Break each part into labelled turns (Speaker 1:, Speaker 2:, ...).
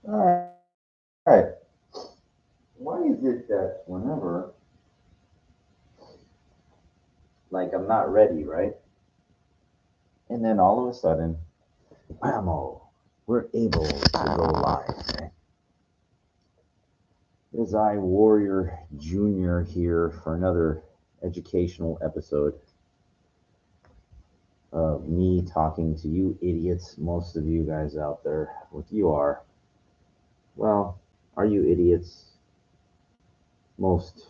Speaker 1: All right. Why is it that whenever, like, I'm not ready, right? And then all of a sudden, whammo, we're able to go live, right? As I, Warrior Junior, here for another educational episode of me talking to you idiots. Most of you guys out there, what you are, well, are you idiots? Most,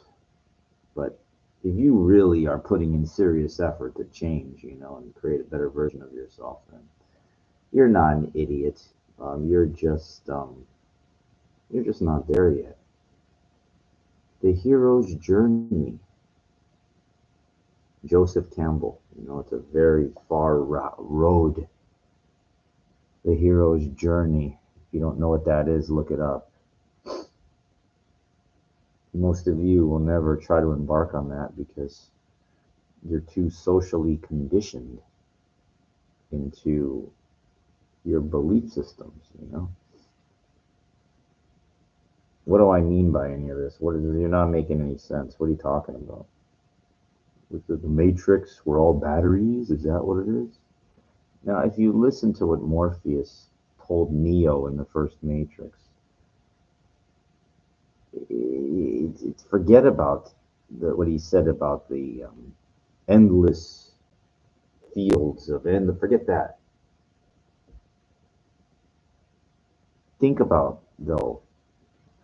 Speaker 1: but if you really are putting in serious effort to change, and create a better version of yourself, then you're not an idiot. You're just not there yet. The hero's journey, Joseph Campbell. It's a very far road. The hero's journey. If you don't know what that is, look it up. Most of you will never try to embark on that because you're too socially conditioned into your belief systems. What do I mean by any of this? You're not making any sense. What are you talking about? With the Matrix, we're all batteries? Is that what it is? Now, if you listen to what Morpheus told Neo in the first Matrix, forget about what he said about the endless fields of end. Forget that. Think about, though,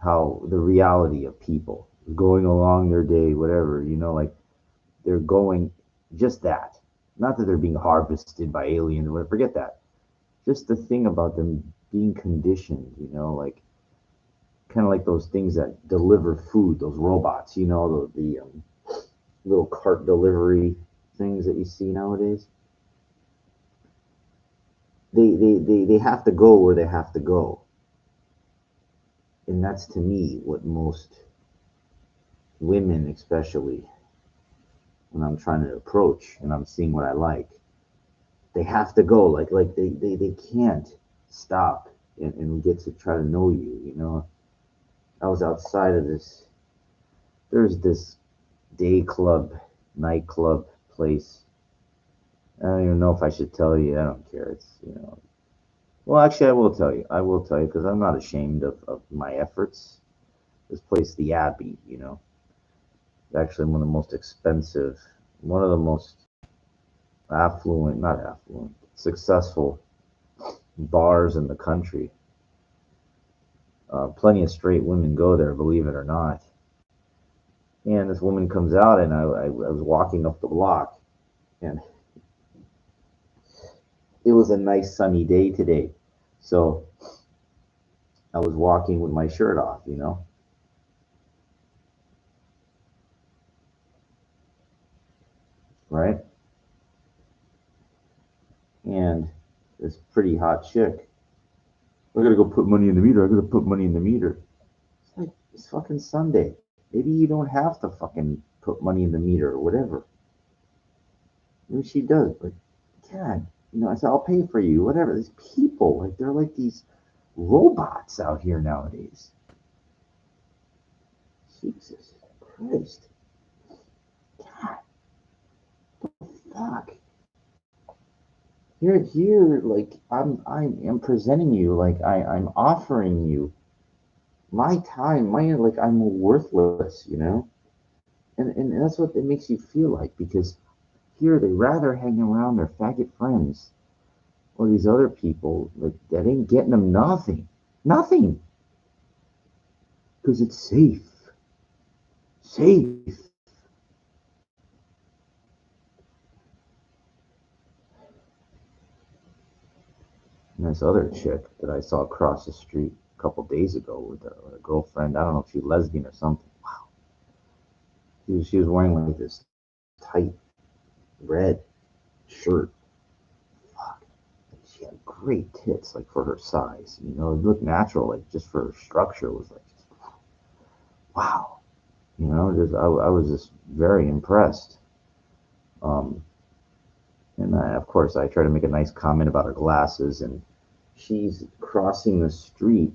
Speaker 1: how the reality of people going along their day, whatever, like they're going just that. Not that they're being harvested by aliens or whatever. Forget that. Just the thing about them being conditioned, like kind of like those things that deliver food, those robots, the little cart delivery things that you see nowadays. They have to go where they have to go. And that's to me what most women, especially when I'm trying to approach and I'm seeing what I like, they have to go. Like they can't stop and get to try to know you. I was outside of this. There's this day club, nightclub place. I don't even know if I should tell you. I don't care. It's. Well, actually, I will tell you. I will tell you because I'm not ashamed of my efforts. This place, the Abbey, it's actually one of the most not affluent, successful bars in the country. Plenty of straight women go there, believe it or not. And this woman comes out, and I was walking up the block, and it was a nice sunny day today. So I was walking with my shirt off, right? And this pretty hot chick, I gotta go put money in the meter. I gotta put money in the meter. It's like, it's fucking Sunday. Maybe you don't have to fucking put money in the meter or whatever. Maybe she does, but God, I said, I'll pay for you, whatever. These people, like, they're like these robots out here nowadays. Jesus Christ. God, fuck. Here, like, I am presenting you, like, I'm offering you my time, like, I'm worthless. And that's what it makes you feel like, because here they rather hang around their faggot friends or these other people like that ain't getting them nothing, because it's safe. And this other chick that I saw across the street a couple days ago with a girlfriend, I don't know if she's lesbian or something. Wow, she was wearing like this tight red shirt. Fuck, she had great tits, like for her size. It looked natural, like just for her structure. It was like, wow. Just I was just very impressed. Um, and of course, I try to make a nice comment about her glasses, and she's crossing the street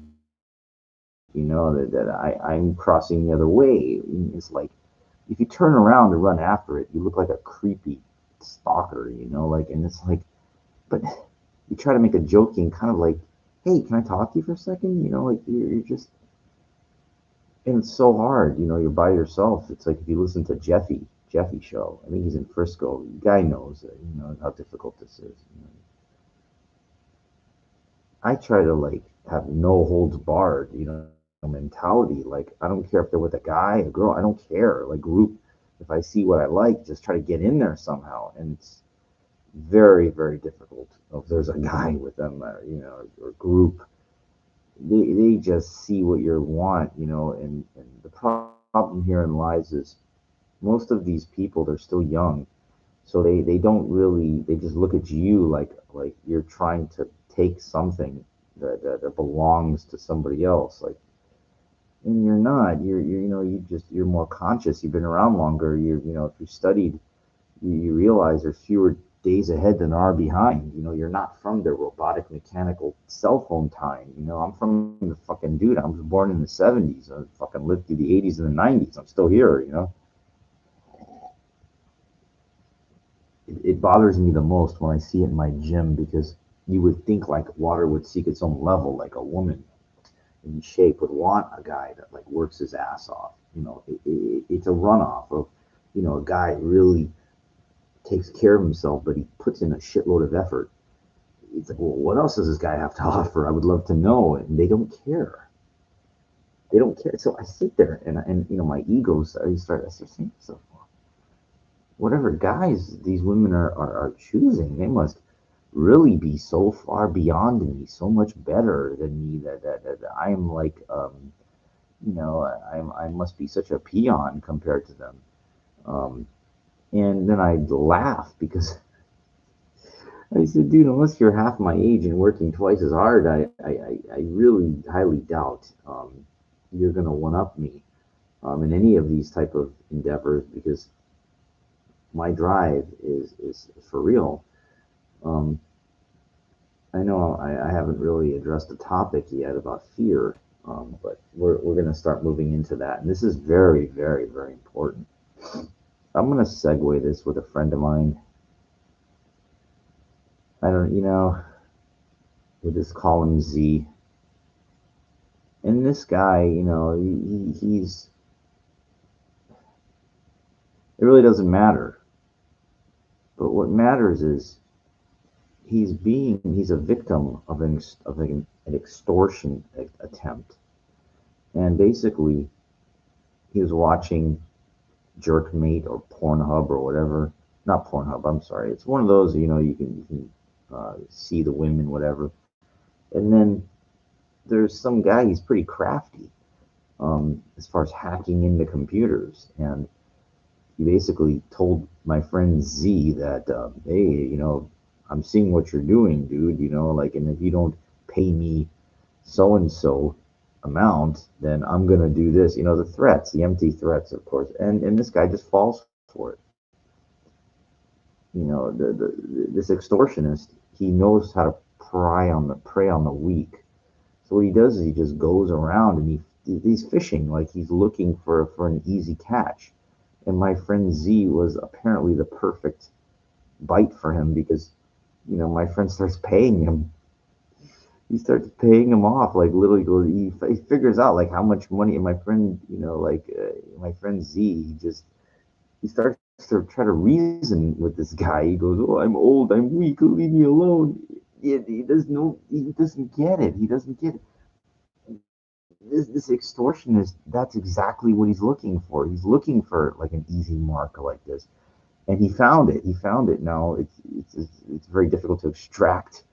Speaker 1: I'm crossing the other way. It's like if you turn around to run after it, you look like a creepy stalker, like, and it's like, but you try to make a joking kind of like, hey, can I talk to you for a second? Like you're just, and it's so hard, you're by yourself. It's like if you listen to Jeffy show, I think he's in Frisco. The guy knows, how difficult this is. I try to like have no holds barred, mentality. Like I don't care if they're with a guy, a girl, I don't care. Like group, if I see what I like, just try to get in there somehow. And it's very, very difficult if there's a guy with them, or group. They just see what you want, and the problem herein lies is most of these people, they're still young, so they don't really, they just look at you like you're trying to take something that belongs to somebody else, like, and you're not. You're more conscious, you've been around longer, if you studied, you realize there's fewer days ahead than there are behind. You're not from the robotic mechanical cell phone time. I'm from the fucking dude. I was born in the 70s. I fucking lived through the 80s and the 90s. I'm still here. It bothers me the most when I see it in my gym, because you would think like water would seek its own level, like a woman in shape would want a guy that like works his ass off. It's a runoff of, a guy really takes care of himself, but he puts in a shitload of effort. It's like, well, what else does this guy have to offer? I would love to know. And they don't care. They don't care. So I sit there and my egos, I start saying to myself, whatever guys these women are choosing, they must really be so far beyond me, so much better than me, that I'm like, I must be such a peon compared to them. Um, and then I laugh because I said, dude, unless you're half my age and working twice as hard, I really highly doubt you're going to one up me in any of these type of endeavors, because my drive is for real. Um, I know I haven't really addressed the topic yet about fear, but we're going to start moving into that. And this is very, very, very important. I'm going to segue this with a friend of mine. I don't, we'll just call him Z. And this guy, he's, it really doesn't matter. But what matters is he's a victim of an extortion attempt. And basically, he was watching Jerkmate or Pornhub or whatever. Not Pornhub, I'm sorry. It's one of those, you can see the women, whatever. And then there's some guy, he's pretty crafty as far as hacking into computers. And he basically told my friend Z that, hey, I'm seeing what you're doing, dude, like, and if you don't pay me so and so amount, then I'm gonna do this. The threats, the empty threats, of course. And this guy just falls for it. This extortionist, he knows how to prey on the weak. So what he does is he just goes around and he's fishing, like he's looking for an easy catch. And my friend Z was apparently the perfect bite for him, because my friend starts paying him. He starts paying him off, like literally goes, he figures out like how much money. And my friend, my friend Z, he starts to try to reason with this guy. He goes, oh, I'm old, I'm weak, leave me alone. He doesn't get it. He doesn't get it. This extortionist, that's exactly what he's looking for. He's looking for like an easy mark like this. And he found it. He found it. Now it's very difficult to extract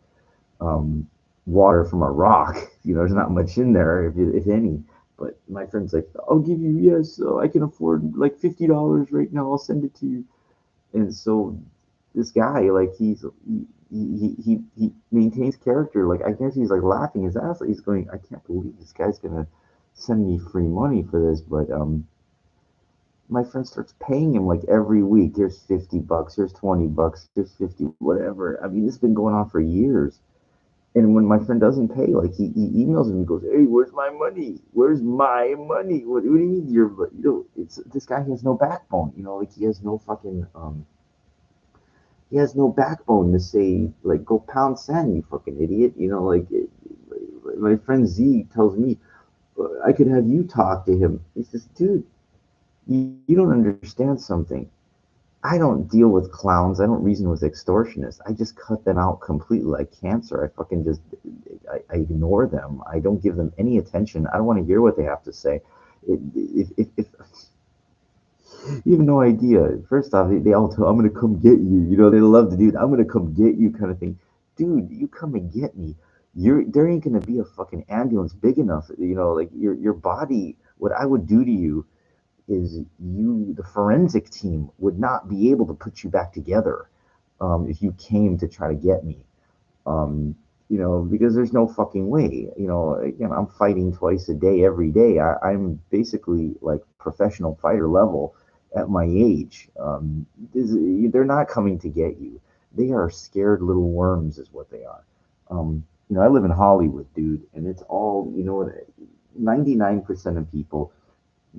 Speaker 1: water from a rock. There's not much in there, if any. But my friend's like, I'll give you, yes, I can afford like $50 right now. I'll send it to you. And so this guy, like, he maintains character. Like, I guess he's like laughing his ass. He's going, I can't believe this guy's gonna send me free money for this. But my friend starts paying him like every week. Here's $50, here's $20, here's 50, whatever. I mean, this has been going on for years. And when my friend doesn't pay, like he emails me, he goes, "Hey, where's my money? Where's my money? What do you mean it's this guy has no backbone. Like he has no backbone to say like go pound sand, you fucking idiot. My friend Z tells me I could have you talk to him. He says, dude, you don't understand something. I don't deal with clowns. I don't reason with extortionists. I just cut them out completely like cancer. I ignore them. I don't give them any attention. I don't want to hear what they have to say. If you have no idea. First off, they all tell, I'm gonna come get you. They love to do that. I'm gonna come get you kind of thing. Dude, you come and get me. There ain't gonna be a fucking ambulance big enough. Like your body. What I would do to you is the forensic team would not be able to put you back together if you came to try to get me. Because there's no fucking way. Again, I'm fighting twice a day, every day. I'm basically like professional fighter level at my age. They're not coming to get you. They are scared little worms, is what they are. I live in Hollywood, dude, and it's all, 99% of people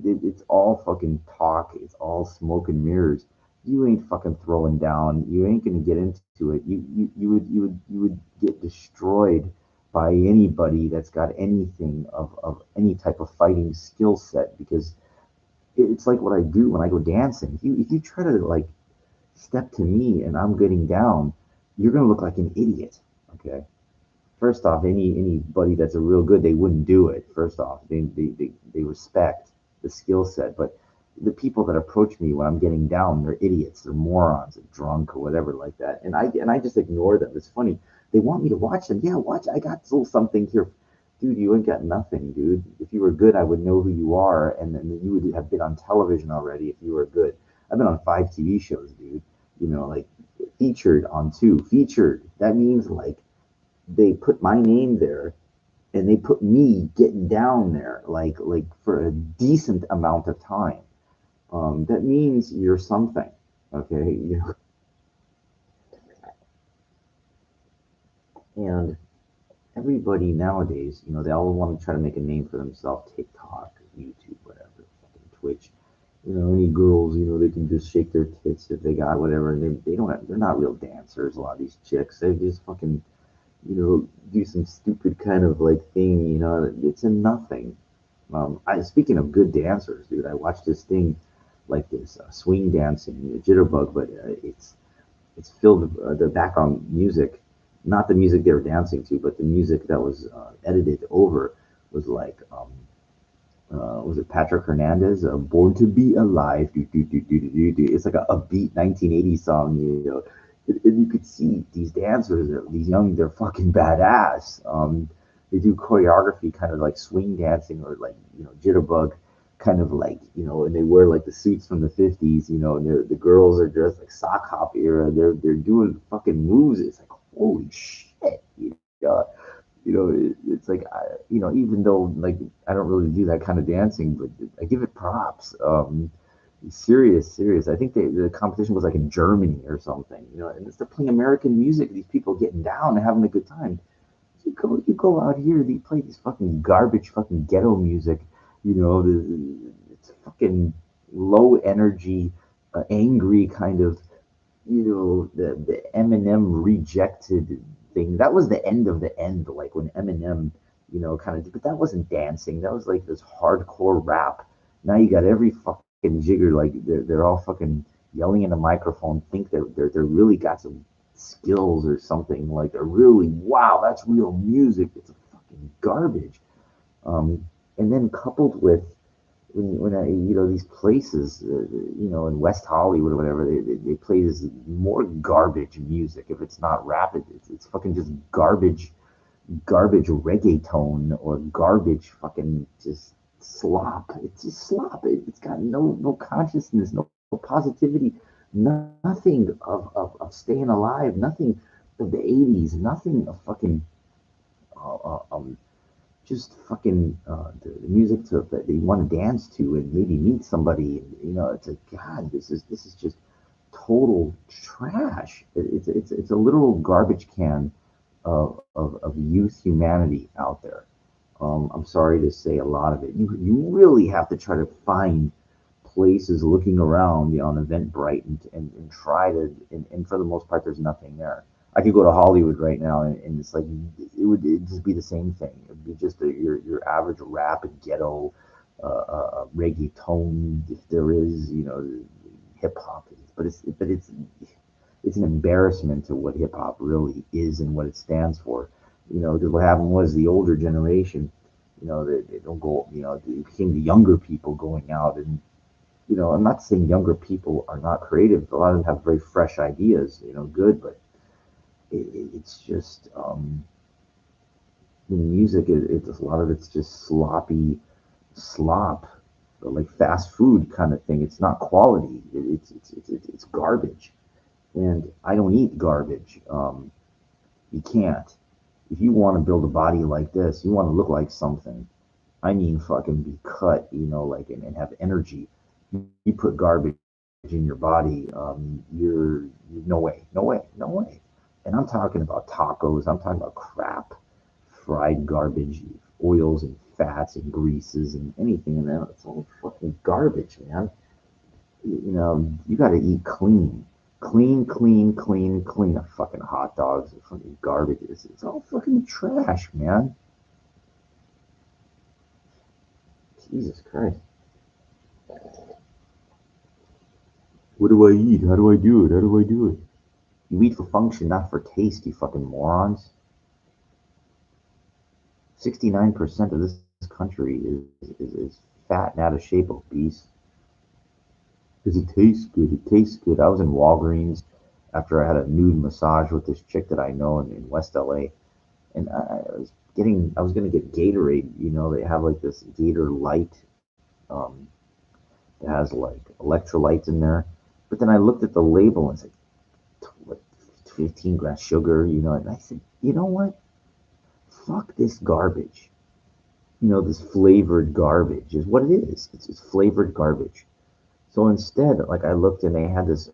Speaker 1: it's all fucking talk. It's all smoke and mirrors. You ain't fucking throwing down. You ain't gonna get into it. You would get destroyed by anybody that's got anything of any type of fighting skill set because it's like what I do when I go dancing. If you try to like step to me and I'm getting down, you're gonna look like an idiot. Okay. First off, anybody that's a real good, they wouldn't do it. First off, they respect the skill set, but the people that approach me when I'm getting down, they're idiots, they're morons, they're drunk or whatever like that, and I just ignore them. It's funny. They want me to watch them. Yeah, watch. I got a little something here, dude. You ain't got nothing, dude. If you were good, I would know who you are, and then you would have been on television already if you were good. I've been on 5 TV shows, dude. Like featured on two. Featured. That means like they put my name there and they put me getting down there like for a decent amount of time. That means you're something. Okay. And everybody nowadays, they all want to try to make a name for themselves. TikTok, YouTube, whatever, fucking Twitch. Any girls, they can just shake their tits if they got whatever, and they don't have, they're not real dancers. A lot of these chicks, they just fucking do some stupid kind of like thing, it's a nothing. Speaking of good dancers, dude, I watched this thing like this swing dancing, jitterbug, but it's filled with the background music, not the music they were dancing to, but the music that was edited over was like, was it Patrick Hernandez, "Born to Be Alive"? It's like a beat 1980s song, and you could see these dancers, these young, they're fucking badass. They do choreography, kind of like swing dancing or like jitterbug, kind of like and they wear like the suits from the 50s, and the girls are dressed like sock hop era. They're doing fucking moves. It's like holy shit, it's like even though like I don't really do that kind of dancing, but I give it props. Serious. I think the competition was like in Germany or something, and they're playing American music. These people getting down and having a good time. You go out here, they play this fucking garbage, fucking ghetto music. It's fucking low energy, angry kind of, the Eminem rejected thing. That was the end of the end, like when Eminem, kind of. But that wasn't dancing. That was like this hardcore rap. Now you got every fucking jigger, like they're all fucking yelling in a microphone, think they're really got some skills or something. Like they're really wow, that's real music. It's a fucking garbage. And then coupled with when I, these places, in West Hollywood or whatever, they play this more garbage music. If it's not rap, it's fucking just garbage reggaeton or garbage fucking just slop. It's just slop. It's got no consciousness, no positivity, nothing of staying alive, nothing of the 80s, nothing of fucking uh, uh, um, just fucking the music that you want to dance to and maybe meet somebody. And, it's like God, this is just total trash. It's a literal garbage can of youth humanity out there. I'm sorry to say a lot of it. You really have to try to find places looking around, on Eventbrite and try to, and for the most part, there's nothing there. I could go to Hollywood right now and it's like, it'd just be the same thing. It'd be just your average rap and ghetto, reggaeton, if there is, hip hop. But it's an embarrassment to what hip hop really is and what it stands for. Because what happened was the older generation, they don't go, it became the younger people going out and, I'm not saying younger people are not creative. A lot of them have very fresh ideas, good, but it's just, the music, it's a lot of it's just sloppy slop, like fast food kind of thing. It's not quality. It's garbage, and I don't eat garbage. You can't. If you want to build a body like this, you want to look like something. I mean, fucking be cut, and have energy. You put garbage in your body, you're no way, no way, no way. And I'm talking about tacos. I'm talking about crap, fried garbage, oils and fats and greases and anything in that. It's all fucking garbage, man. You got to eat clean. Clean, clean, clean, clean. Fucking hot dogs and fucking garbage. It's all fucking trash, man. Jesus Christ. What do I eat? How do I do it? How do I do it? You eat for function, not for taste, you fucking morons. 69% of this country is fat and out of shape, obese. Because it tastes good. It tastes good. I was in Walgreens after I had a nude massage with this chick that I know in West LA, and I was gonna get Gatorade. They have like this Gator Light, um, that has like electrolytes in there. But then I looked at the label and it's like 15 grams sugar. And I said, you know what? Fuck this garbage. This flavored garbage is what it is. It's flavored garbage. So instead, like I looked and they had this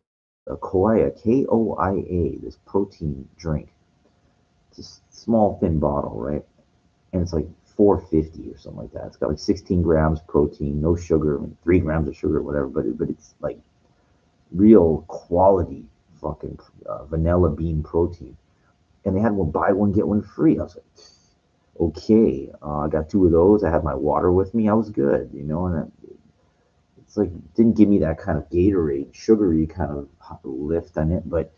Speaker 1: Koia, Koia, this protein drink. It's a small thin bottle, right? And it's like 450 or something like that. It's got like 16 grams protein, no sugar, 3 grams of sugar, whatever. But it's like real quality fucking vanilla bean protein. And they had one buy one get one free. I was like, okay, I got two of those. I had my water with me. I was good, and it's like didn't give me that kind of Gatorade, sugary kind of lift on it. But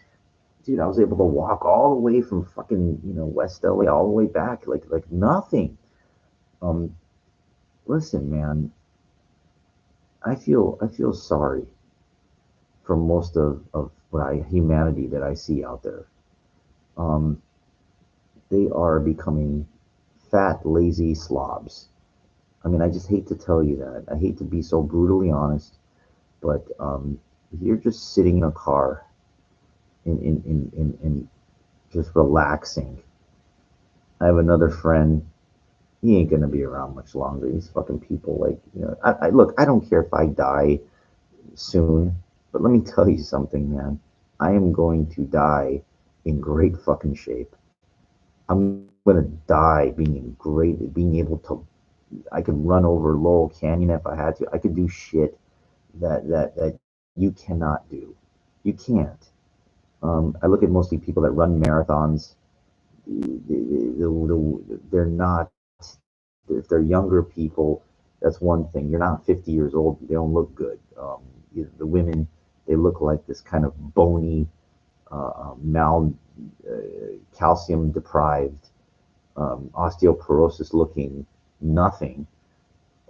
Speaker 1: dude, I was able to walk all the way from fucking West LA all the way back like nothing. Um, Listen, man, I feel sorry for most of humanity that I see out there. Um, they are becoming fat, lazy slobs. I mean, I just hate to tell you that. I hate to be so brutally honest, but if you're just sitting in a car and just relaxing. I have another friend. He ain't gonna be around much longer. These fucking people, like, I look. I don't care if I die soon, but let me tell you something, man. I am going to die in great fucking shape. I'm gonna die being in great, being able to. I could run over Laurel Canyon if I had to. I could do shit that you cannot do. You can't. I look at mostly people that run marathons. They're not. If they're younger people, that's one thing. You're not 50 years old. They don't look good. The women, they look like this kind of bony, mal, calcium deprived, osteoporosis looking nothing,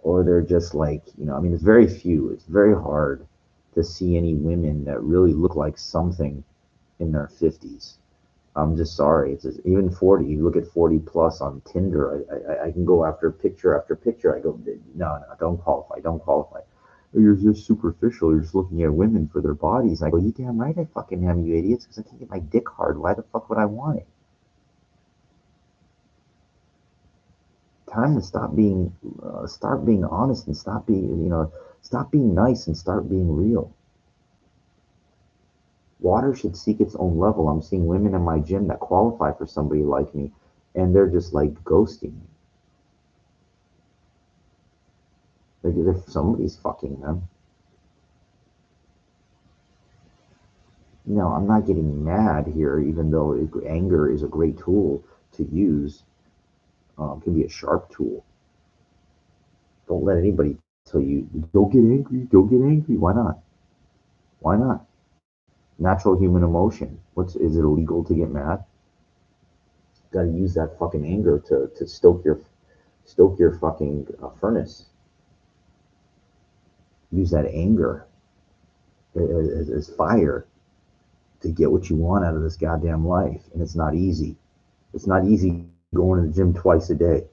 Speaker 1: or they're just like, I mean, it's very few. It's very hard to see any women that really look like something in their 50s. I'm just sorry. It's just, even 40. You look at 40 plus on Tinder. I can go after picture after picture. I go, no, no, don't qualify. Don't qualify. You're just superficial. You're just looking at women for their bodies. I go, you damn right I fucking am, you idiots, because I can't get my dick hard. Why the fuck would I want it? Time to start being honest and stop being nice and start being real. Water should seek its own level. I'm seeing women in my gym that qualify for somebody like me, and they're just like ghosting me. Like if somebody's fucking them. No, I'm not getting mad here, even though anger is a great tool to use. It can be a sharp tool. Don't let anybody tell you, don't get angry, don't get angry. Why not? Why not? Natural human emotion. Is it illegal to get mad? Got to use that fucking anger to stoke your fucking furnace. Use that anger as fire to get what you want out of this goddamn life. And it's not easy. It's not easy going to the gym twice a day.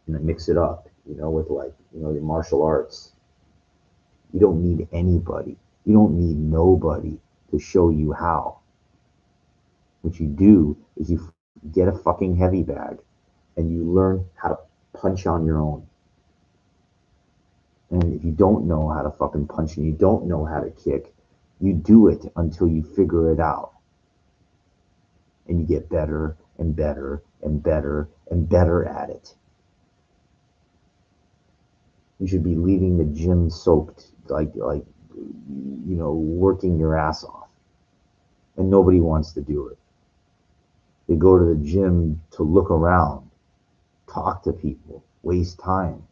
Speaker 1: And then mix it up, with the martial arts. You don't need anybody. You don't need nobody to show you how. What you do is you get a fucking heavy bag and you learn how to punch on your own. And if you don't know how to fucking punch and you don't know how to kick, you do it until you figure it out. And you get better and better and better and better at it. You should be leaving the gym soaked, working your ass off. And nobody wants to do it. They go to the gym to look around, talk to people, waste time.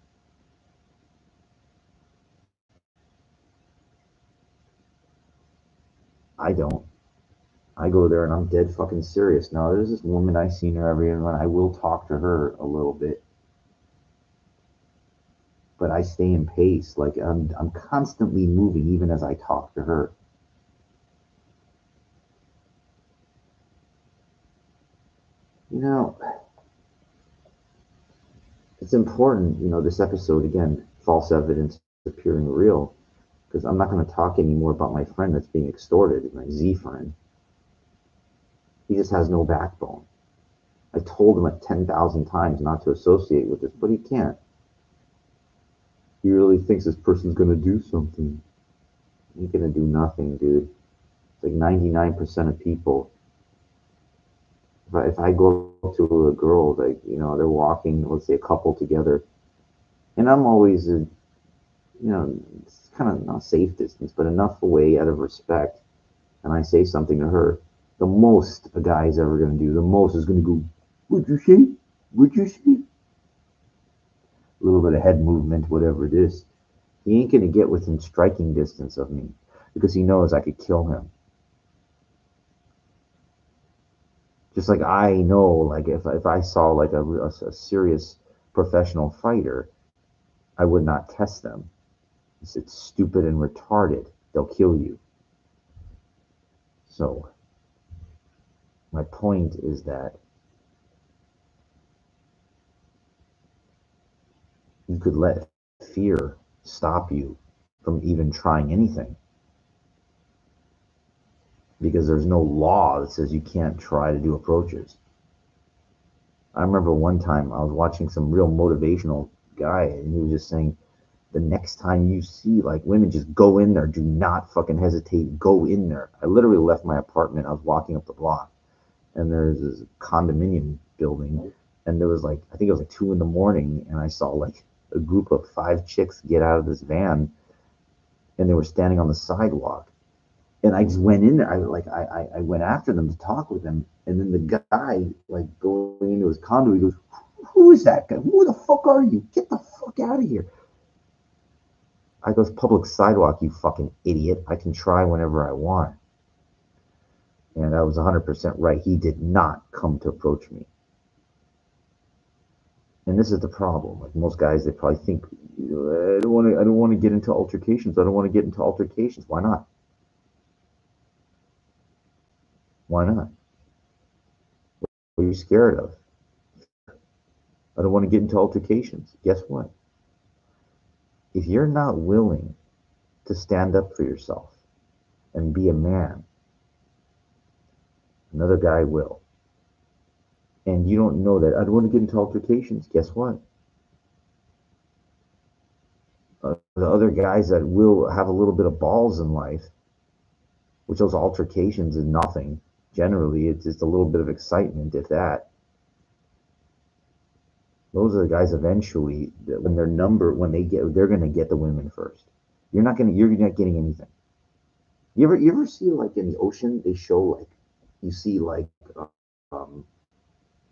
Speaker 1: I don't. I go there and I'm dead fucking serious. Now, there's this woman, I've seen her every night. I will talk to her a little bit. But I stay in pace. Like I'm constantly moving even as I talk to her. It's important, this episode, again, false evidence appearing real, because I'm not going to talk anymore about my friend that's being extorted, my Z friend. He just has no backbone. I told him like 10,000 times not to associate with this, but he can't. He really thinks this person's going to do something. He ain't going to do nothing, dude. It's like 99% of people. If I go to a girl, like, they're walking, let's say a couple together, and I'm always, it's kind of not safe distance, but enough away out of respect, and I say something to her, the most a guy is ever going to do, the most is going to go, "What'd you say? What'd you say?" A little bit of head movement, whatever it is. He ain't going to get within striking distance of me because he knows I could kill him. Just like I know, like if I saw like a serious professional fighter, I would not test them. It's stupid and retarded. They'll kill you. So my point is that you could let fear stop you from even trying anything. Because there's no law that says you can't try to do approaches. I remember one time I was watching some real motivational guy and he was just saying, the next time you see like women, just go in there. Do not fucking hesitate. Go in there. I literally left my apartment. I was walking up the block and there's this condominium building and there was like, I think it was like 2 a.m. and I saw like a group of 5 chicks get out of this van and they were standing on the sidewalk. And I just went in there. I went after them to talk with them. And then the guy, like going into his condo, he goes, "Who is that guy? Who the fuck are you? Get the fuck out of here." I go, "Public sidewalk, you fucking idiot. I can try whenever I want." And I was 100% right. He did not come to approach me. And this is the problem. Like most guys, they probably think, I don't want to get into altercations. I don't want to get into altercations. Why not? Why not? What are you scared of? I don't want to get into altercations. Guess what? If you're not willing to stand up for yourself and be a man, another guy will. And you don't know that. I don't want to get into altercations. Guess what? The other guys that will have a little bit of balls in life which those altercations is nothing. Generally, it's just a little bit of excitement, if that. Those are the guys eventually when they're gonna get the women first. You're not getting anything. You ever see like in the ocean they show like you see like um,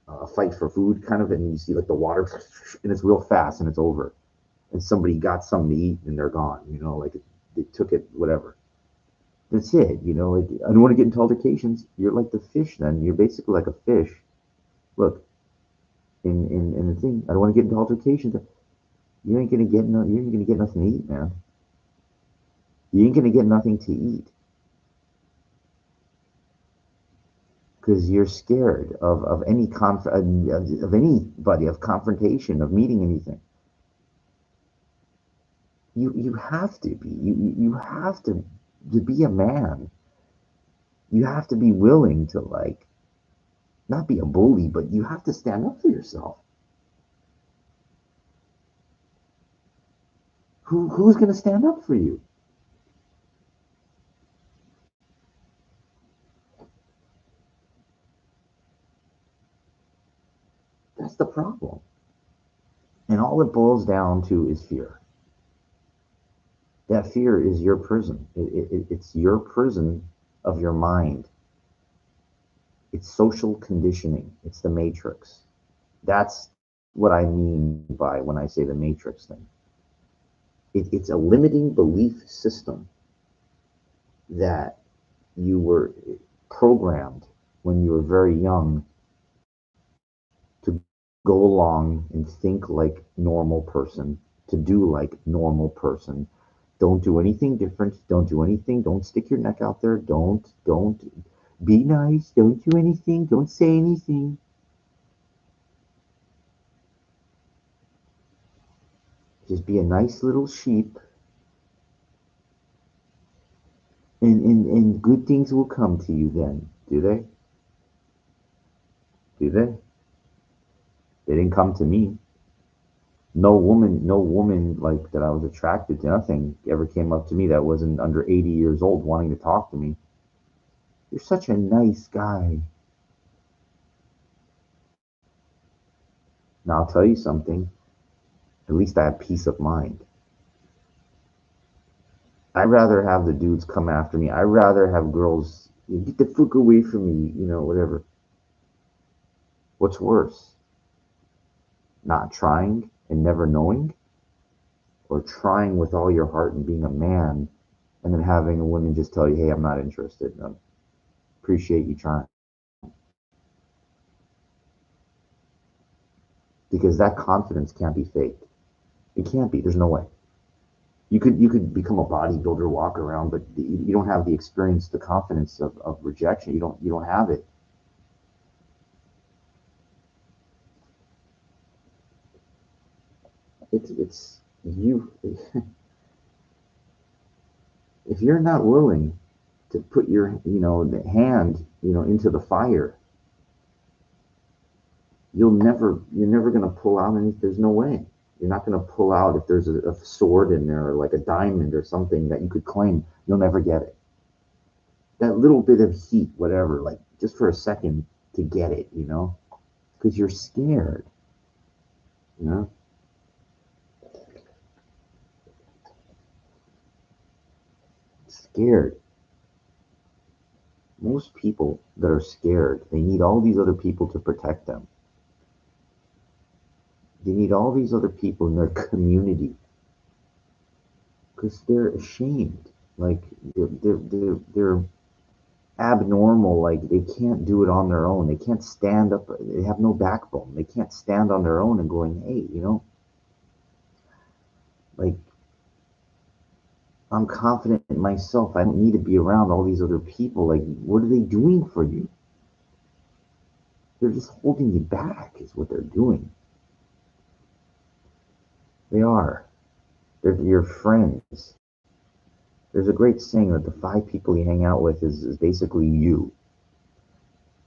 Speaker 1: a fight for food kind of, and you see like the water and it's real fast and it's over, and somebody got something to eat and they're gone. Like they took it, whatever. That's it. Like, I don't want to get into altercations. You're like the fish then. You're basically like a fish. Look, in the thing, I don't want to get into altercations. You ain't gonna get nothing to eat, man. You ain't gonna get nothing to eat because you're scared of any of anybody, of confrontation, of meeting anything. You have to be. You have to be a man. You have to be willing to like not be a bully, but you have to stand up for yourself. Who's gonna stand up for you? That's the problem. And all it boils down to is fear. That fear is your prison. It's your prison of your mind. It's social conditioning. It's the matrix. That's what I mean by when I say the matrix thing. It's a limiting belief system that you were programmed when you were very young to go along and think like normal person, to do like normal person. Don't do anything different. Don't do anything. Don't stick your neck out there. Don't be nice. Don't do anything. Don't say anything. Just be a nice little sheep, and good things will come to you then. Do they? Do they? They didn't come to me. No woman like that I was attracted to, nothing ever came up to me that wasn't under 80 years old wanting to talk to me. You're such a nice guy. Now I'll tell you something. At least I have peace of mind. I'd rather have the dudes come after me. I'd rather have girls get the fuck away from me, whatever. What's worse? Not trying and never knowing? Or trying with all your heart and being a man and then having a woman just tell you, hey, I'm not interested. I appreciate you trying. Because that confidence can't be faked. It can't be. There's no way. You could become a bodybuilder, walk around, but you don't have the experience, the confidence of rejection. You don't have it. It's you. If you're not willing to put your the hand into the fire, you're never going to pull out any. There's no way. You're not going to pull out if there's a sword in there or like a diamond or something that you could claim. You'll never get it. That little bit of heat, whatever, like just for a second to get it, because you're scared, you know, scared. Most people that are scared, they need all these other people to protect them. They need all these other people in their community because they're ashamed. Like they're abnormal. Like they can't do it on their own. They can't stand up. They have no backbone. They can't stand on their own and going, hey, like I'm confident in myself. I don't need to be around all these other people. Like, what are they doing for you? They're just holding you back, is what they're doing. They are. They're your friends. There's a great saying that the 5 people you hang out with is basically you.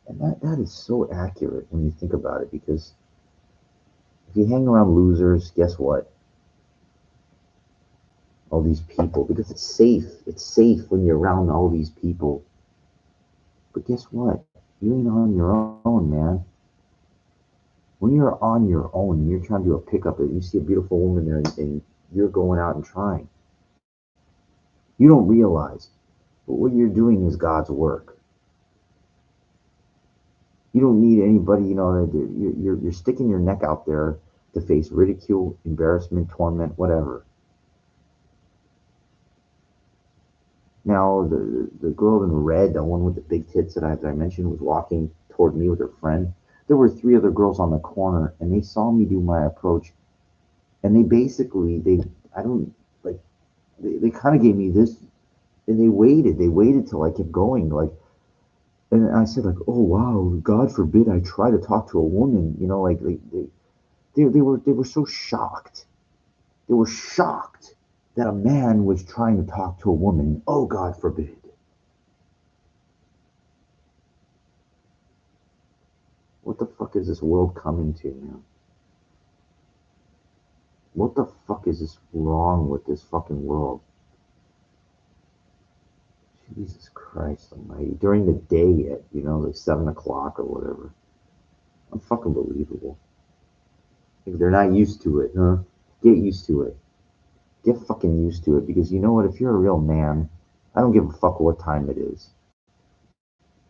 Speaker 1: And that is so accurate when you think about it, because if you hang around losers, guess what? all these people because it's safe. It's safe when you're around all these people. But guess what? You ain't on your own, man. When you're on your own and you're trying to do a pickup and you see a beautiful woman there and you're going out and trying, you don't realize, but what you're doing is God's work. You don't need anybody, you're sticking your neck out there to face ridicule, embarrassment, torment, whatever. Now, the girl in red, the one with the big tits that I mentioned, was walking toward me with her friend. There were three other girls on the corner, and they saw me do my approach, and they basically, I don't, like, they kind of gave me this, and they waited till I kept going, like, and I said, like, oh, wow, God forbid I try to talk to a woman, they were so shocked. They were shocked that a man was trying to talk to a woman. Oh, God forbid. What the fuck is this world coming to, man? What the fuck is this wrong with this fucking world? Jesus Christ almighty. During the day at, like 7 o'clock or whatever. Unfucking believable. If they're not used to it, huh? Get used to it. Get fucking used to it because you know what? If you're a real man, I don't give a fuck what time it is.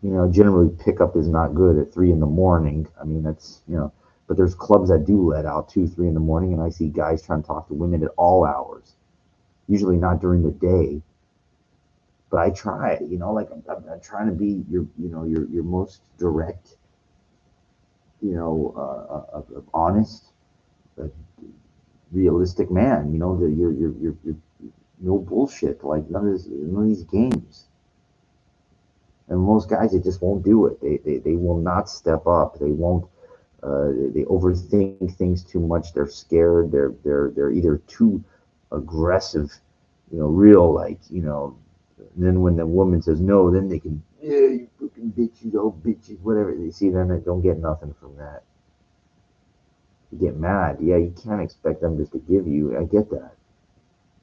Speaker 1: Generally pickup is not good at 3 in the morning. I mean, but there's clubs that do let out 2, 3 in the morning, and I see guys trying to talk to women at all hours. Usually not during the day, but I try. Like I'm trying to be your most direct, honest, uh, realistic man. That you're no bullshit. Like none of these games. And most guys, they just won't do it. They will not step up. They won't. They overthink things too much. They're scared. They're either too aggressive, real like. And then when the woman says no, then they can, yeah, you fucking bitches, oh bitches, whatever. They see, then they don't get nothing from that. You get mad. Yeah, you can't expect them just to give you. I get that.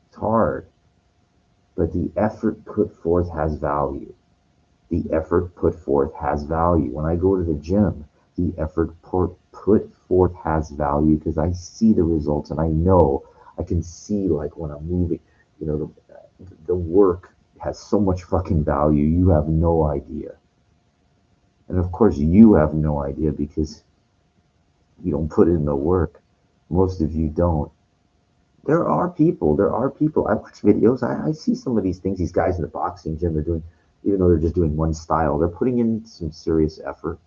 Speaker 1: It's hard, but the effort put forth has value. The effort put forth has value. When I go to the gym, the effort put forth has value because I see the results and I know I can see like when I'm moving, the work has so much fucking value. You have no idea. And of course, you have no idea because you don't put in the work. Most of you don't. There are people. I watch videos. I see some of these things, these guys in the boxing gym, they're doing, even though they're just doing one style, they're putting in some serious effort.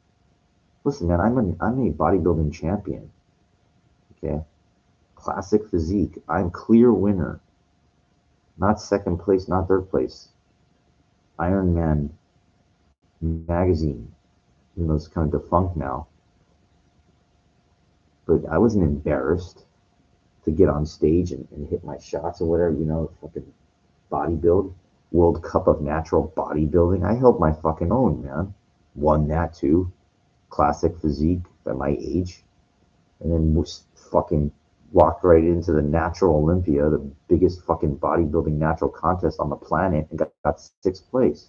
Speaker 1: Listen, man, I'm a bodybuilding champion. Okay. Classic physique. I'm clear winner. Not second place, not third place. Iron Man magazine, even though it's kind of defunct now. But I wasn't embarrassed to get on stage and hit my shots or whatever, fucking bodybuild. World Cup of Natural Bodybuilding. I held my fucking own, man. Won that too. Classic physique at my age. And then was fucking walked right into the Natural Olympia, the biggest fucking bodybuilding natural contest on the planet, and got sixth place.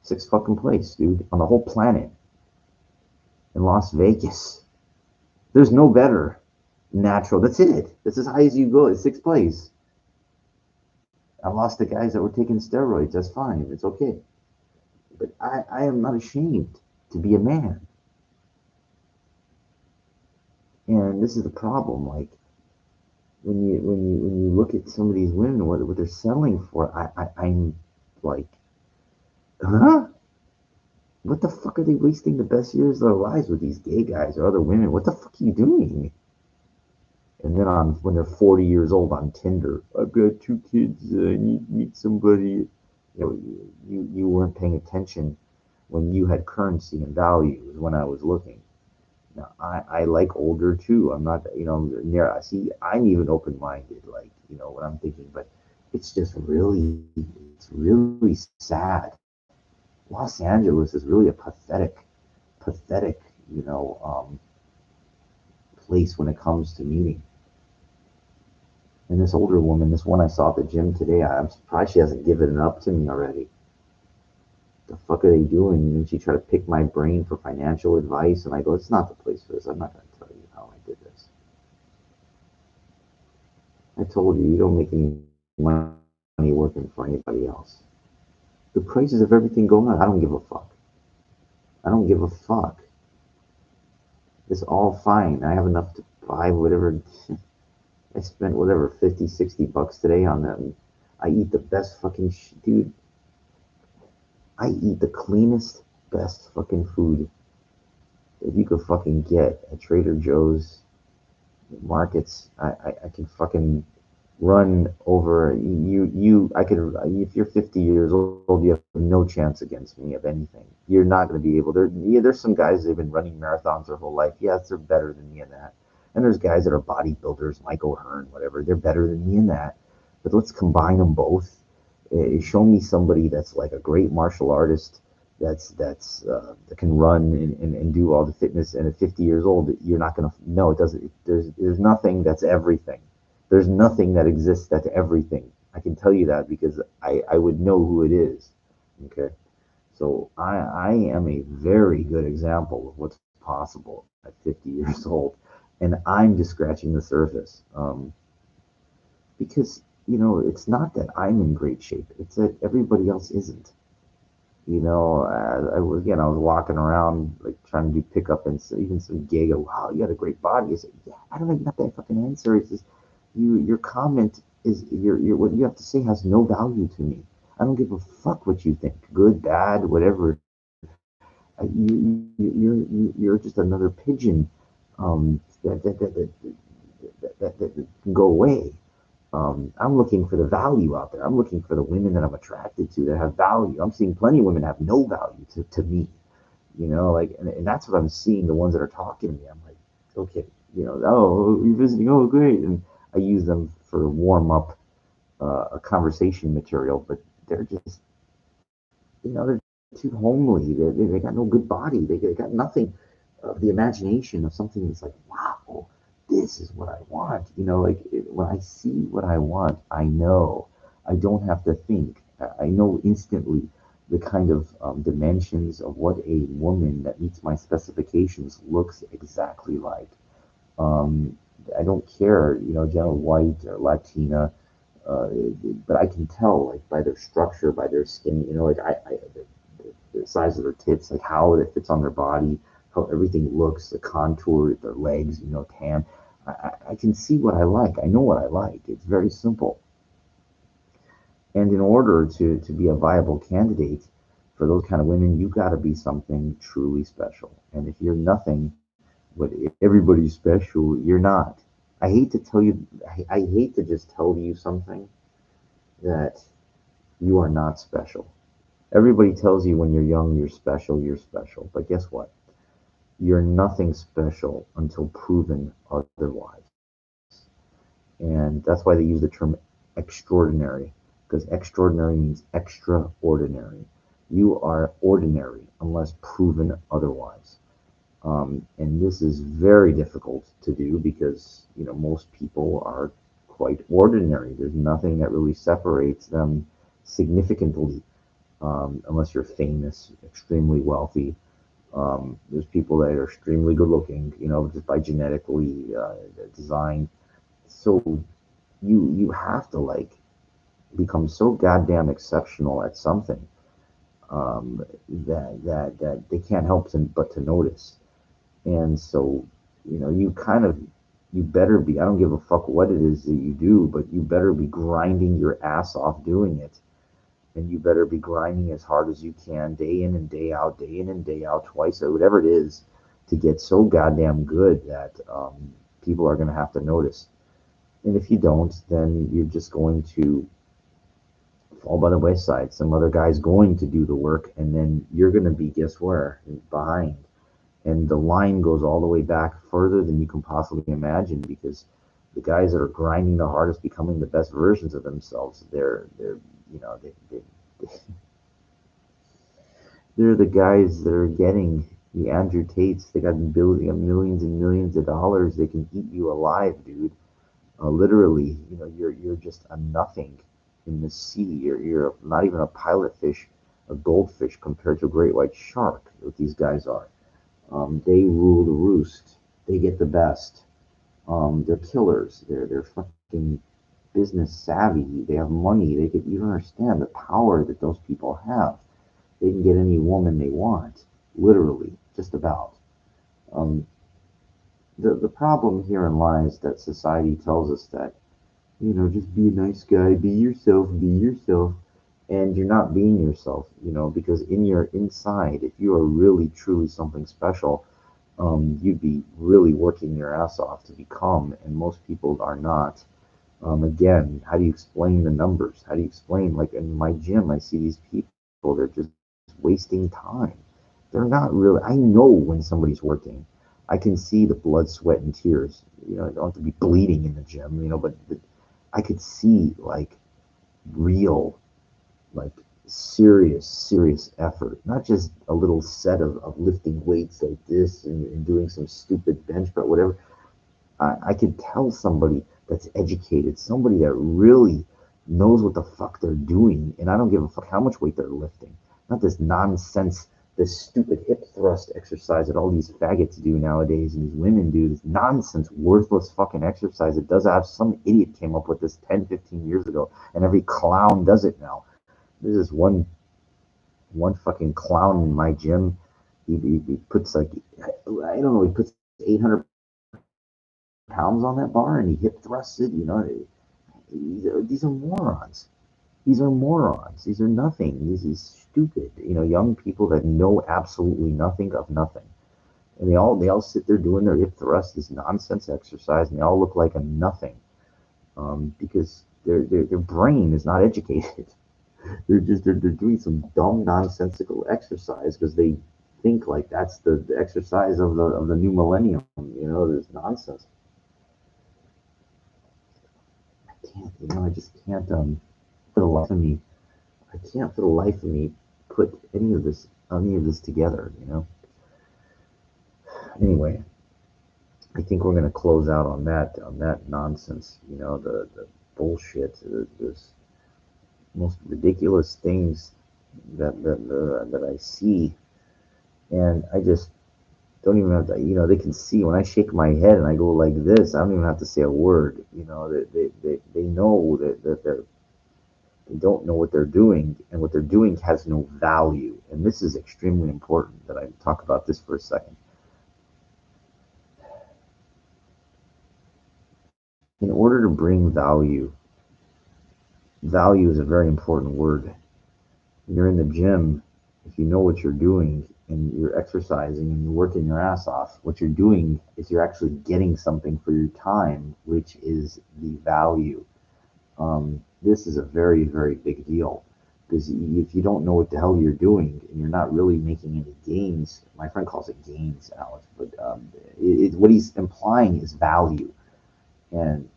Speaker 1: Sixth fucking place, dude, on the whole planet in Las Vegas. There's no better natural. That's it. That's as high as you go. It's sixth place. I lost the guys that were taking steroids. That's fine. It's okay. But I am not ashamed to be a man. And this is the problem. Like when you look at some of these women, what they're selling for, I'm like, huh? What the fuck are they wasting the best years of their lives with these gay guys or other women? What the fuck are you doing? And then when they're 40 years old on Tinder, I've got 2 kids. I need to meet somebody. You weren't paying attention when you had currency and value is when I was looking. Now, I like older too. I'm not, near, see, I'm even open-minded, like, what I'm thinking, but it's really sad. Los Angeles is really a pathetic, place when it comes to meeting. And this older woman, this one I saw at the gym today, I'm surprised she hasn't given it up to me already. The fuck are they doing? And she tried to pick my brain for financial advice, and I go, it's not the place for this. I'm not going to tell you how I did this. I told you, you don't make any money working for anybody else. The prices of everything going on, I don't give a fuck. I don't give a fuck. It's all fine. I have enough to buy whatever. I spent whatever 50, 60 bucks today on them. I eat the best fucking dude. I eat the cleanest, best fucking food that you could fucking get at Trader Joe's markets. I can fucking run over you. I could, if you're 50 years old, you have no chance against me of anything. You're not going to be able. There's some guys that have been running marathons their whole life. Yes, they're better than me in that. And there's guys that are bodybuilders, Mike O'Hearn, whatever. They're better than me in that. But let's combine them both. Show me somebody that's like a great martial artist that can run and do all the fitness, and at 50 years old you're not going to. No, it doesn't. There's nothing that's everything. There's nothing that exists that's everything. I can tell you that because I would know who it is. Okay, so I am a very good example of what's possible at 50 years old, and I'm just scratching the surface. Because it's not that I'm in great shape, it's that everybody else isn't. I was walking around like trying to do pickup, and so even some gay go, "Wow, you got a great body." I said, "Yeah, I don't even have that fucking answer." It's just your comment is your what you have to say has no value to me. I don't give a fuck what you think, good, bad, whatever. You're just another pigeon that can go away. I'm looking for the value out there. I'm looking for the women that I'm attracted to that have value. I'm seeing plenty of women have no value to me, and that's what I'm seeing. The ones that are talking to me, I'm like, okay, oh, you're visiting, oh, great. And I use them for warm up a conversation material, but they're just, they're too homely. They got no good body. They got nothing of the imagination of something that's like, wow, this is what I want. When I see what I want, I know. I don't have to think. I know instantly the kind of dimensions of what a woman that meets my specifications looks exactly like. Um, I don't care, general white or Latina, uh, but I can tell, like, by their structure, by their skin, the size of their tits, like how it fits on their body, how everything looks, the contour, their legs, tan. I can see what I like. I know what I like. It's very simple. And in order to be a viable candidate for those kind of women, you got to be something truly special. And if you're nothing, but everybody's special, you're not. I hate to tell you, I hate to just tell you something that you are not special. Everybody tells you when you're young you're special, you're special. But guess what? You're nothing special until proven otherwise. And that's why they use the term extraordinary, because extraordinary means extraordinary. You are ordinary unless proven otherwise. And this is very difficult to do because, most people are quite ordinary. There's nothing that really separates them significantly, unless you're famous, extremely wealthy. There's people that are extremely good looking, just by genetically designed. So you have to like become so goddamn exceptional at something, that they can't help but to notice. And so, you kind of, you better be, I don't give a fuck what it is that you do, but you better be grinding your ass off doing it. And you better be grinding as hard as you can, day in and day out, day in and day out, twice, or whatever it is, to get so goddamn good that people are going to have to notice. And if you don't, then you're just going to fall by the wayside. Some other guy's going to do the work, and then you're going to be, guess where? Behind. And the line goes all the way back further than you can possibly imagine, because the guys that are grinding the hardest, becoming the best versions of themselves, they're you know they're the guys that are getting the Andrew Tates. They got millions and millions of dollars. They can eat you alive, dude. Literally, you're just a nothing in the sea. You're not even a pilot fish, a goldfish compared to a great white shark. What these guys are. They rule the roost. They get the best. They're killers. They're fucking business savvy. They have money. You don't understand the power that those people have. They can get any woman they want, literally, just about. Um, the problem herein lies that society tells us that, just be a nice guy, be yourself, and you're not being yourself, because in your inside, if you are really truly something special, you'd be really working your ass off to become, and most people are not. Again, how do you explain the numbers? How do you explain, like in my gym, I see these people, they're just wasting time. They're not really, I know when somebody's working. I can see the blood, sweat, and tears. I don't have to be bleeding in the gym, but I could see like real, like serious effort, not just a little set of lifting weights like this and doing some stupid bench, but whatever. I could tell somebody that's educated, somebody that really knows what the fuck they're doing, and I don't give a fuck how much weight they're lifting. Not this nonsense, this stupid hip thrust exercise that all these faggots do nowadays and these women do, this nonsense, worthless fucking exercise that does have some idiot came up with this 10, 15 years ago, and every clown does it now. There's this one fucking clown in my gym. He puts like, I don't know, he puts 800 pounds on that bar and he hip thrusts it. These are morons. These are morons. These are nothing. This is stupid. Young people that know absolutely nothing of nothing, and they all sit there doing their hip thrust, this nonsense exercise, and they all look like a nothing, because their brain is not educated. They're doing some dumb nonsensical exercise because they think like that's the exercise of the new millennium. This nonsense. I can't. I just can't. For the life of me, I can't for the life of me put any of this together. Anyway, I think we're gonna close out on that nonsense. The bullshit, this most ridiculous things that I see, and I just don't even have to. They can see when I shake my head and I go like this. I don't even have to say a word. They know that they don't know what they're doing, and what they're doing has no value. And this is extremely important that I talk about this for a second. In order to bring value, value is a very important word. When you're in the gym, if you know what you're doing and you're exercising and you're working your ass off, what you're doing is you're actually getting something for your time, which is the value. This is a very, very big deal because if you don't know what the hell you're doing and you're not really making any gains, my friend calls it gains, Alex, but what he's implying is value. And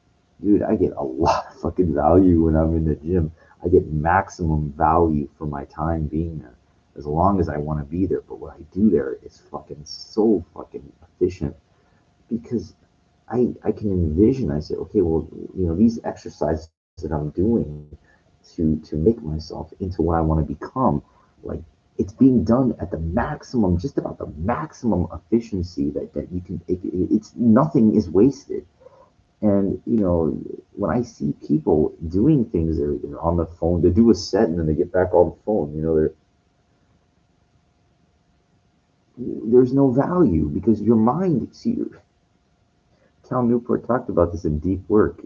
Speaker 1: dude, I get a lot of fucking value when I'm in the gym. I get maximum value for my time being there, as long as I want to be there. But what I do there is fucking so fucking efficient because I can envision. I say, okay, well, these exercises that I'm doing to make myself into what I want to become, like it's being done at the maximum, just about the maximum efficiency that you can. It's nothing is wasted. And when I see people doing things, they're on the phone. They do a set and then they get back on the phone. There's no value because your mind. See, Cal Newport talked about this in Deep Work.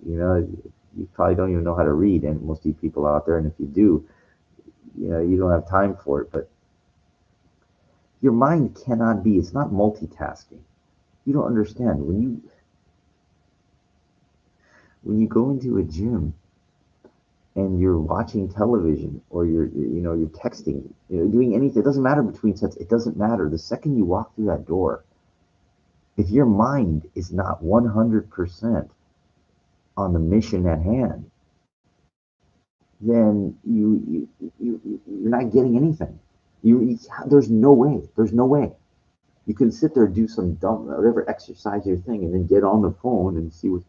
Speaker 1: You probably don't even know how to read, and most of you people out there, and if you do, you don't have time for it. But your mind cannot be. It's not multitasking. You don't understand when you go into a gym and you're watching television or you're texting, doing anything. It doesn't matter between sets. It doesn't matter. The second you walk through that door, if your mind is not 100% on the mission at hand, then you're not getting anything. There's no way. There's no way. You can sit there and do some dumb whatever exercise your thing, and then get on the phone and see what.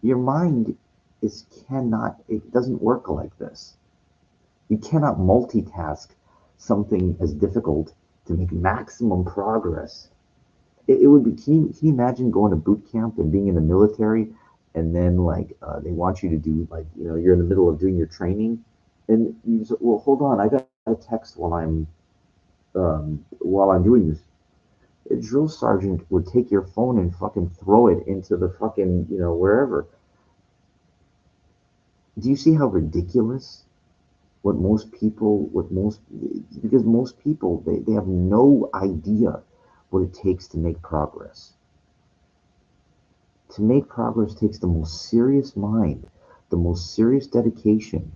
Speaker 1: Your mind it doesn't work like this. You cannot multitask something as difficult to make maximum progress. It would be, can you imagine going to boot camp and being in the military and then like they want you to do like, you're in the middle of doing your training and you say, well, hold on, I got a text while I'm doing this. A drill sergeant would take your phone and fucking throw it into the fucking, wherever. Do you see how ridiculous because most people, they have no idea what it takes to make progress. To make progress takes the most serious mind, the most serious dedication.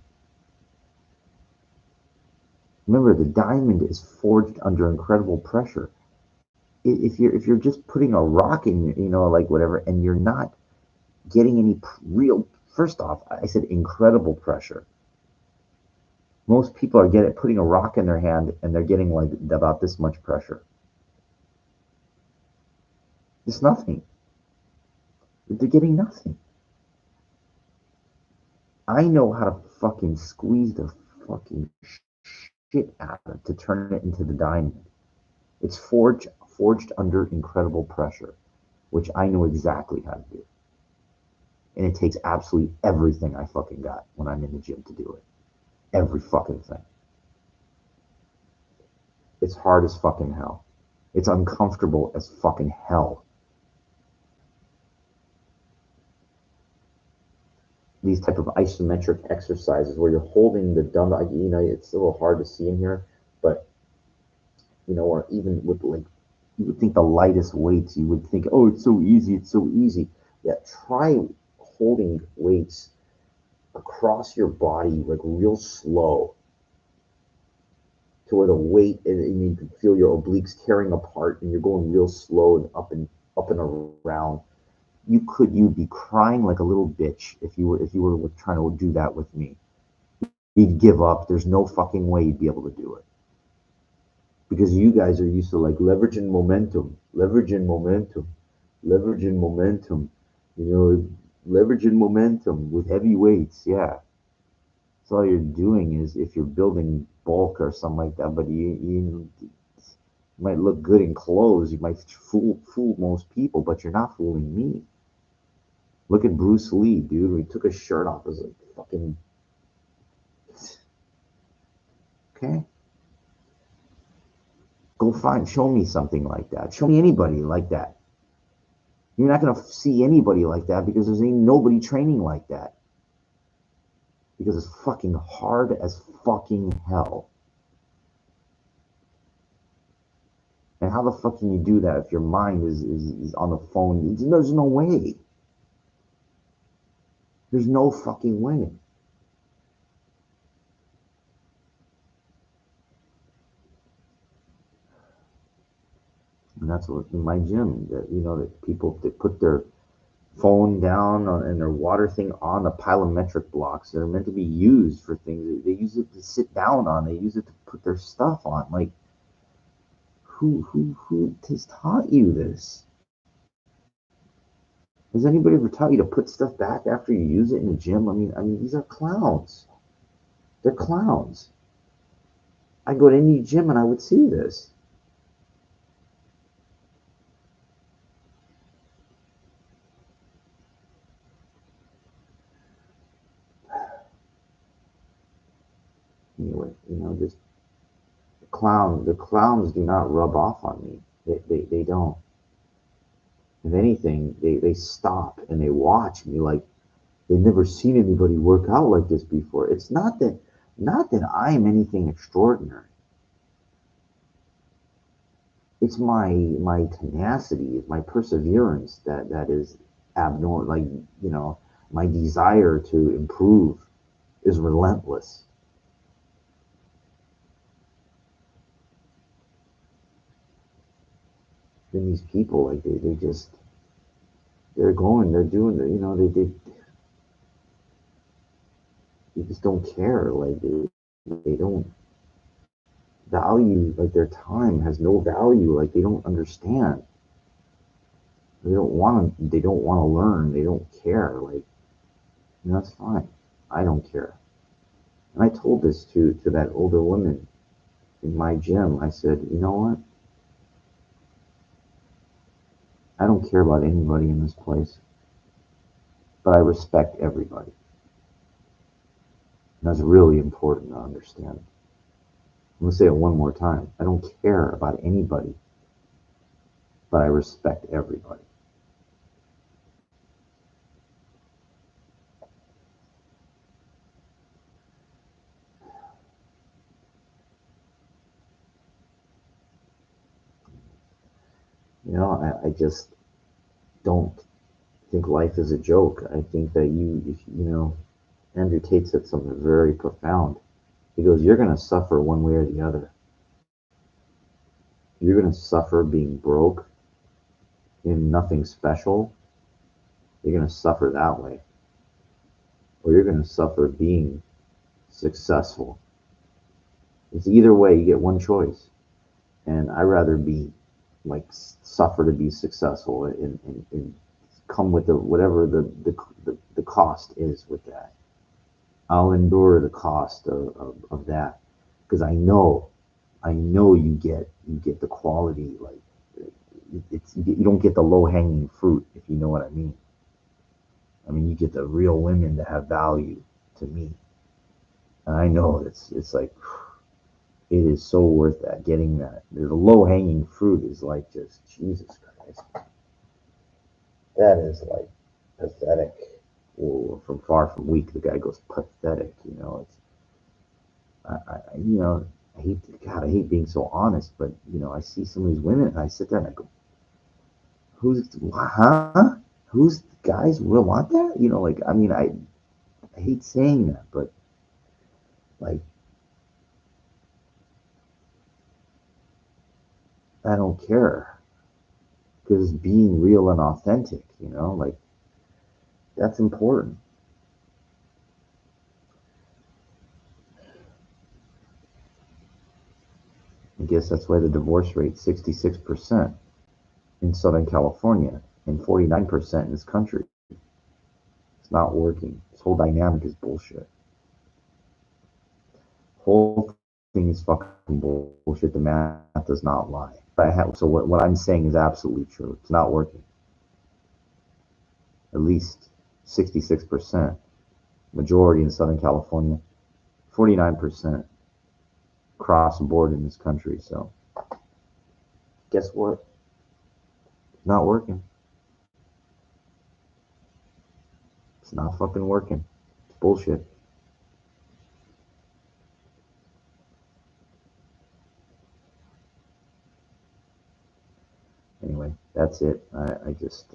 Speaker 1: Remember, the diamond is forged under incredible pressure. If you're just putting a rock in, like whatever, and you're not getting any real, first off, I said incredible pressure. Most people are putting a rock in their hand and they're getting like about this much pressure. It's nothing. They're getting nothing. I know how to fucking squeeze the fucking shit out of it to turn it into the diamond. It's forged under incredible pressure, which I know exactly how to do. And it takes absolutely everything I fucking got when I'm in the gym to do it. Every fucking thing. It's hard as fucking hell. It's uncomfortable as fucking hell. These type of isometric exercises where you're holding the dumbbell, it's a little hard to see in here, but or even with like, you would think the lightest weights, you would think, oh, it's so easy, it's so easy. Yeah, try holding weights across your body like real slow to where the weight and you can feel your obliques tearing apart and you're going real slow and up and around. You'd be crying like a little bitch if you were trying to do that with me. You'd give up. There's no fucking way you'd be able to do it. Because you guys are used to like leveraging momentum, leveraging momentum, you know, leveraging momentum with heavy weights. Yeah. So all you're doing is if you're building bulk or something like that, but you might look good in clothes, you might fool most people, but you're not fooling me. Look at Bruce Lee, dude. When he took his shirt off, it was like fucking okay. Show me something like that. Show me anybody like that. You're not gonna see anybody like that because there's ain't nobody training like that. Because it's fucking hard as fucking hell. And how the fuck can you do that if your mind is on the phone? There's no way. There's no fucking way. And that's what in my gym, that people they put their phone down and their water thing on the plyometric blocks. They're meant to be used for things. They use it to sit down on. They use it to put their stuff on. Like, who has taught you this? Has anybody ever taught you to put stuff back after you use it in the gym? I mean, these are clowns. They're clowns. I go to any gym and I would see this. Anyway, just the clowns do not rub off on me. They don't. If anything, they stop and they watch me like they've never seen anybody work out like this before. It's not that I'm anything extraordinary. It's my tenacity, my perseverance that is abnormal. Like, my desire to improve is relentless. And these people, like they just they're doing it, they just don't care. Like they don't value, like their time has no value. Like they don't understand. They don't want to learn. They don't care. Like And that's fine. I don't care. And I told this to that older woman in my gym. I said, you know what? I don't care about anybody in this place, but I respect everybody. And that's really important to understand. I'm going to say it one more time. I don't care about anybody, but I respect everybody. I just don't think life is a joke. I think that Andrew Tate said something very profound. He goes, you're going to suffer one way or the other. You're going to suffer being broke in nothing special. You're going to suffer that way. Or you're going to suffer being successful. It's either way, you get one choice. And I rather be like suffer to be successful and come with whatever the cost is with that. I'll endure the cost of that because I know you get the quality like you don't get the low hanging fruit if you know what I mean. I mean you get the real women that have value to me, and I know it's like it is so worth that getting that. The low hanging fruit is like just Jesus Christ. That is like pathetic. Or from far from weak, the guy goes pathetic. It's I hate God. I hate being so honest, but I see some of these women, and I sit there and I go, "Who's huh? Who's guys will want that?" Like I mean, I hate saying that, but like I don't care because being real and authentic, like that's important. I guess that's why the divorce rate 66% in Southern California and 49% in this country. It's not working. This whole dynamic is bullshit. Whole thing is fucking bullshit. The math does not lie. So what I'm saying is absolutely true. It's not working. At least 66%, majority in Southern California, 49% cross the board in this country. So guess what? It's not working. It's not fucking working. It's bullshit. Anyway, that's it. I just